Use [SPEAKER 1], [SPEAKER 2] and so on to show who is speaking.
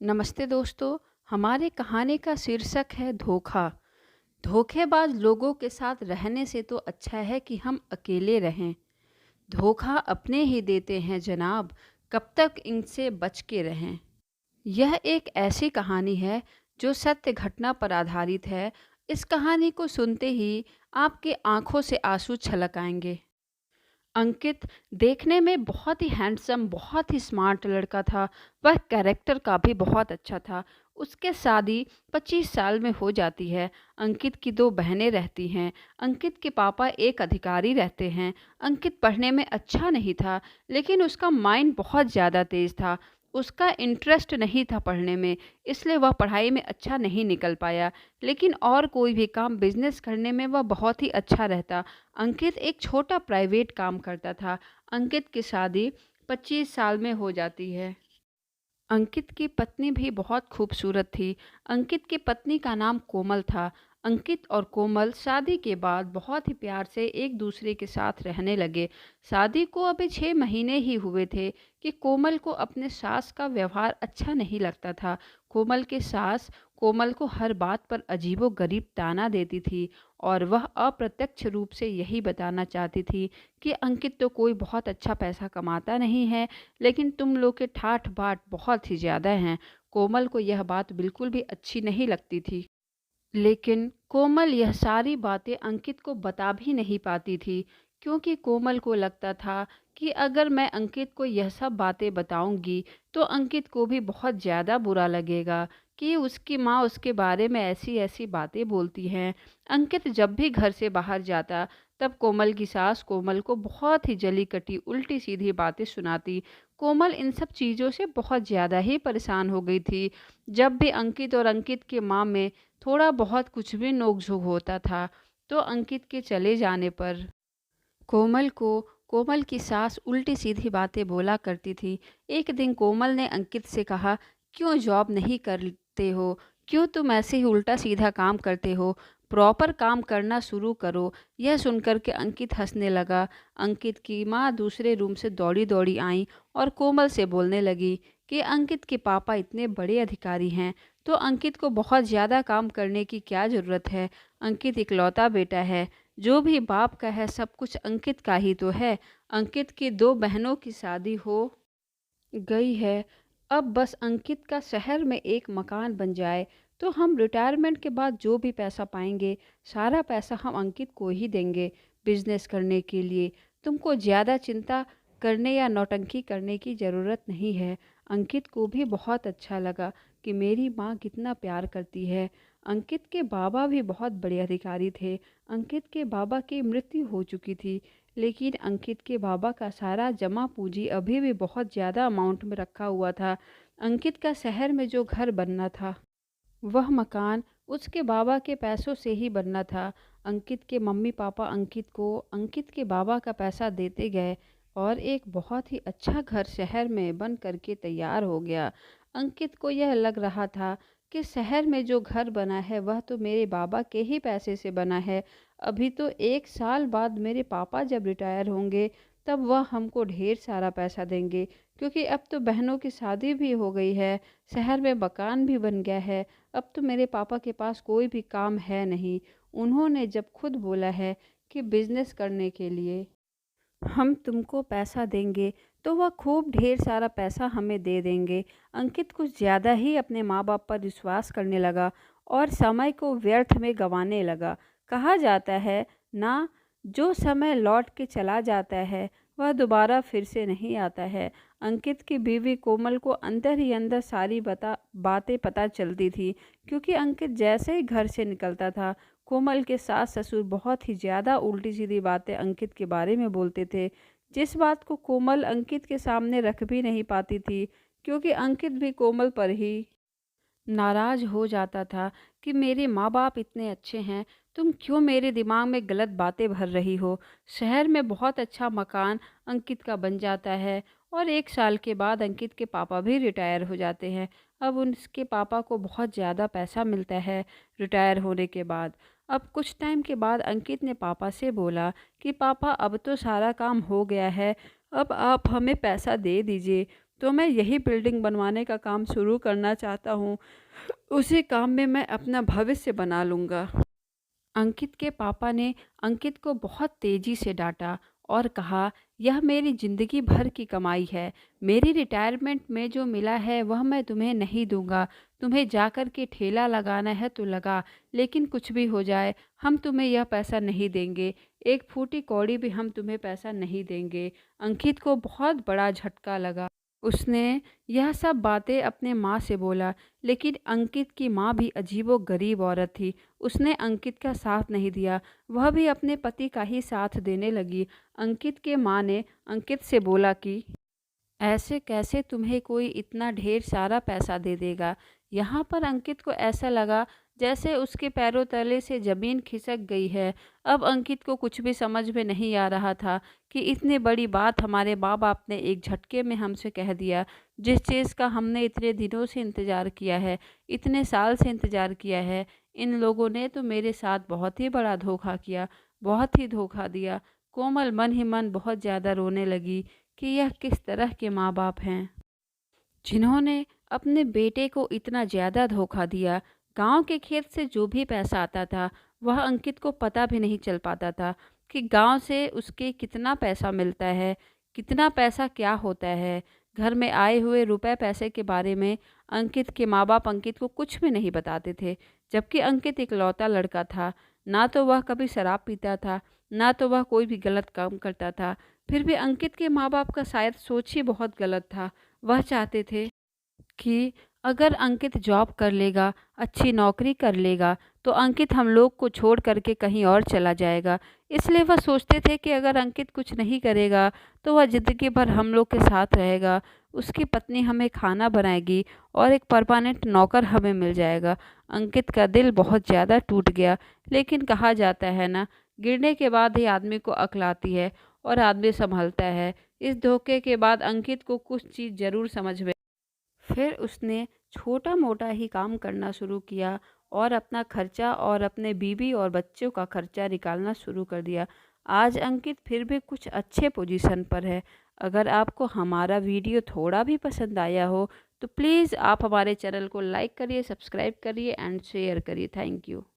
[SPEAKER 1] नमस्ते दोस्तों। हमारे कहानी का शीर्षक है धोखा। धोखेबाज लोगों के साथ रहने से तो अच्छा है कि हम अकेले रहें। धोखा अपने ही देते हैं जनाब, कब तक इनसे बच के रहें। यह एक ऐसी कहानी है जो सत्य घटना पर आधारित है। इस कहानी को सुनते ही आपके आंखों से आंसू छलक आएंगे। अंकित देखने में बहुत ही हैंडसम, बहुत ही स्मार्ट लड़का था। वह कैरेक्टर का भी बहुत अच्छा था। उसके शादी 25 साल में हो जाती है। अंकित की दो बहनें रहती हैं। अंकित के पापा एक अधिकारी रहते हैं। अंकित पढ़ने में अच्छा नहीं था, लेकिन उसका माइंड बहुत ज़्यादा तेज़ था। उसका इंटरेस्ट नहीं था पढ़ने में, इसलिए वह पढ़ाई में अच्छा नहीं निकल पाया। लेकिन और कोई भी काम, बिजनेस करने में वह बहुत ही अच्छा रहता। अंकित एक छोटा प्राइवेट काम करता था। अंकित की शादी 25 साल में हो जाती है। अंकित की पत्नी भी बहुत खूबसूरत थी। अंकित की पत्नी का नाम कोमल था। अंकित और कोमल शादी के बाद बहुत ही प्यार से एक दूसरे के साथ रहने लगे। शादी को अभी 6 महीने ही हुए थे कि कोमल को अपने सास का व्यवहार अच्छा नहीं लगता था। कोमल के सास कोमल को हर बात पर अजीबोगरीब ताना देती थी, और वह अप्रत्यक्ष रूप से यही बताना चाहती थी कि अंकित तो कोई बहुत अच्छा पैसा कमाता नहीं है, लेकिन तुम लोग के ठाठ बाट बहुत ही ज़्यादा हैं। कोमल को यह बात बिल्कुल भी अच्छी नहीं लगती थी। लेकिन कोमल यह सारी बातें अंकित को बता भी नहीं पाती थी, क्योंकि कोमल को लगता था कि अगर मैं अंकित को यह सब बातें बताऊंगी तो अंकित को भी बहुत ज़्यादा बुरा लगेगा कि उसकी माँ उसके बारे में ऐसी ऐसी बातें बोलती हैं। अंकित जब भी घर से बाहर जाता, तब कोमल की सास कोमल को बहुत ही जली कटी उल्टी सीधी बातें सुनाती। कोमल इन सब चीज़ों से बहुत ज़्यादा ही परेशान हो गई थी। जब भी अंकित और अंकित के माँ में थोड़ा बहुत कुछ भी नोक-झोंक होता था, तो अंकित के चले जाने पर कोमल को कोमल की सास उल्टी-सीधी बातें बोला करती थी। एक दिन कोमल ने अंकित से कहा, "क्यों जॉब नहीं करते हो? क्यों तुम ऐसे ही उल्टा-सीधा काम करते हो? प्रॉपर काम करना शुरू करो।" यह सुनकर के अंकित हँसने लगा। अंकित की माँ दूसरे रूम से दौड़ी-दौड़ी आईं और कोमल से बोलने लगी कि अंकित के पापा इतने बड़े अधिकारी हैं, तो अंकित को बहुत ज़्यादा काम करने की क्या ज़रूरत है? अंकित इकलौता बेटा है। जो भी बाप का है सब कुछ अंकित का ही तो है। अंकित की दो बहनों की शादी हो गई है। अब बस अंकित का शहर में एक मकान बन जाए, तो हम रिटायरमेंट के बाद जो भी पैसा पाएंगे, सारा पैसा हम अंकित को ही देंगे बिजनेस करने के लिए। तुमको ज़्यादा चिंता करने या नौटंकी करने की ज़रूरत नहीं है। अंकित को भी बहुत अच्छा लगा कि मेरी माँ कितना प्यार करती है। अंकित के बाबा भी बहुत बड़े अधिकारी थे। अंकित के बाबा की मृत्यु हो चुकी थी, लेकिन अंकित के बाबा का सारा जमा पूंजी अभी भी बहुत ज़्यादा अमाउंट में रखा हुआ था। अंकित का शहर में जो घर बनना था, वह मकान उसके बाबा के पैसों से ही बनना था। अंकित के मम्मी पापा अंकित को अंकित के बाबा का पैसा देते गए, और एक बहुत ही अच्छा घर शहर में बन करके तैयार हो गया। अंकित को यह लग रहा था कि शहर में जो घर बना है वह तो मेरे बाबा के ही पैसे से बना है। अभी तो 1 साल बाद मेरे पापा जब रिटायर होंगे, तब वह हमको ढेर सारा पैसा देंगे, क्योंकि अब तो बहनों की शादी भी हो गई है, शहर में मकान भी बन गया है। अब तो मेरे पापा के पास कोई भी काम है नहीं। उन्होंने जब खुद बोला है कि बिजनेस करने के लिए हम तुमको पैसा देंगे, तो वह खूब ढेर सारा पैसा हमें दे देंगे। अंकित कुछ ज़्यादा ही अपने माँ बाप पर विश्वास करने लगा और समय को व्यर्थ में गंवाने लगा। कहा जाता है ना, जो समय लौट के चला जाता है वह दोबारा फिर से नहीं आता है। अंकित की बीवी कोमल को अंदर ही अंदर सारी बातें पता चलती थी, क्योंकि अंकित जैसे ही घर से निकलता था, कोमल के सास ससुर बहुत ही ज़्यादा उल्टी सीधी बातें अंकित के बारे में बोलते थे, जिस बात को कोमल अंकित के सामने रख भी नहीं पाती थी, क्योंकि अंकित भी कोमल पर ही नाराज़ हो जाता था कि मेरे माँ-बाप इतने अच्छे हैं, तुम क्यों मेरे दिमाग में गलत बातें भर रही हो। शहर में बहुत अच्छा मकान अंकित का बन जाता है, और 1 साल के बाद अंकित के पापा भी रिटायर हो जाते हैं। अब उसके पापा को बहुत ज़्यादा पैसा मिलता है रिटायर होने के बाद। अब कुछ टाइम के बाद अंकित ने पापा से बोला कि पापा, अब तो सारा काम हो गया है, अब आप हमें पैसा दे दीजिए। तो मैं यही बिल्डिंग बनवाने का काम शुरू करना चाहता हूँ। उसी काम में मैं अपना भविष्य बना लूँगा। अंकित के पापा ने अंकित को बहुत तेजी से डांटा और कहा, यह मेरी जिंदगी भर की कमाई है। मेरी रिटायरमेंट में जो मिला है वह मैं तुम्हें नहीं दूंगा। तुम्हें जाकर के ठेला लगाना है तो लगा, लेकिन कुछ भी हो जाए हम तुम्हें यह पैसा नहीं देंगे। एक फूटी कौड़ी भी हम तुम्हें पैसा नहीं देंगे। अंकित को बहुत बड़ा झटका लगा। उसने यह सब बातें अपने माँ से बोला, लेकिन अंकित की माँ भी अजीबो-गरीब औरत थी। उसने अंकित का साथ नहीं दिया, वह भी अपने पति का ही साथ देने लगी। अंकित के माँ ने अंकित से बोला कि ऐसे कैसे तुम्हें कोई इतना ढेर सारा पैसा दे देगा। यहाँ पर अंकित को ऐसा लगा जैसे उसके पैरों तले से ज़मीन खिसक गई है। अब अंकित को कुछ भी समझ में नहीं आ रहा था कि इतनी बड़ी बात हमारे माँ बाप ने एक झटके में हमसे कह दिया। जिस चीज़ का हमने इतने दिनों से इंतज़ार किया है, इतने साल से इंतज़ार किया है, इन लोगों ने तो मेरे साथ बहुत ही बड़ा धोखा किया, बहुत ही धोखा दिया। कोमल मन ही मन बहुत ज़्यादा रोने लगी कि यह किस तरह के माँ बाप हैं जिन्होंने अपने बेटे को इतना ज़्यादा धोखा दिया। गांव के खेत से जो भी पैसा आता था वह अंकित को पता भी नहीं चल पाता था कि गांव से उसके कितना पैसा मिलता है, कितना पैसा क्या होता है। घर में आए हुए रुपए पैसे के बारे में अंकित के माँ बाप अंकित को कुछ भी नहीं बताते थे, जबकि अंकित इकलौता लड़का था। ना तो वह कभी शराब पीता था, ना तो वह कोई भी गलत काम करता था। फिर भी अंकित के माँ बाप का शायद सोच ही बहुत गलत था। वह चाहते थे कि अगर अंकित जॉब कर लेगा, अच्छी नौकरी कर लेगा, तो अंकित हम लोग को छोड़ करके कहीं और चला जाएगा। इसलिए वह सोचते थे कि अगर अंकित कुछ नहीं करेगा तो वह ज़िंदगी भर हम लोग के साथ रहेगा। उसकी पत्नी हमें खाना बनाएगी और एक परमानेंट नौकर हमें मिल जाएगा। अंकित का दिल बहुत ज़्यादा टूट गया। लेकिन कहा जाता है ना, गिरने के बाद ही आदमी को अक्ल आती है और आदमी संभलता है। इस धोखे के बाद अंकित को कुछ चीज़ ज़रूर समझ में। फिर उसने छोटा मोटा ही काम करना शुरू किया और अपना खर्चा और अपने बीवी और बच्चों का खर्चा निकालना शुरू कर दिया। आज अंकित फिर भी कुछ अच्छे पोजीशन पर है। अगर आपको हमारा वीडियो थोड़ा भी पसंद आया हो तो प्लीज़ आप हमारे चैनल को लाइक करिए, सब्सक्राइब करिए एंड शेयर करिए। Thank you.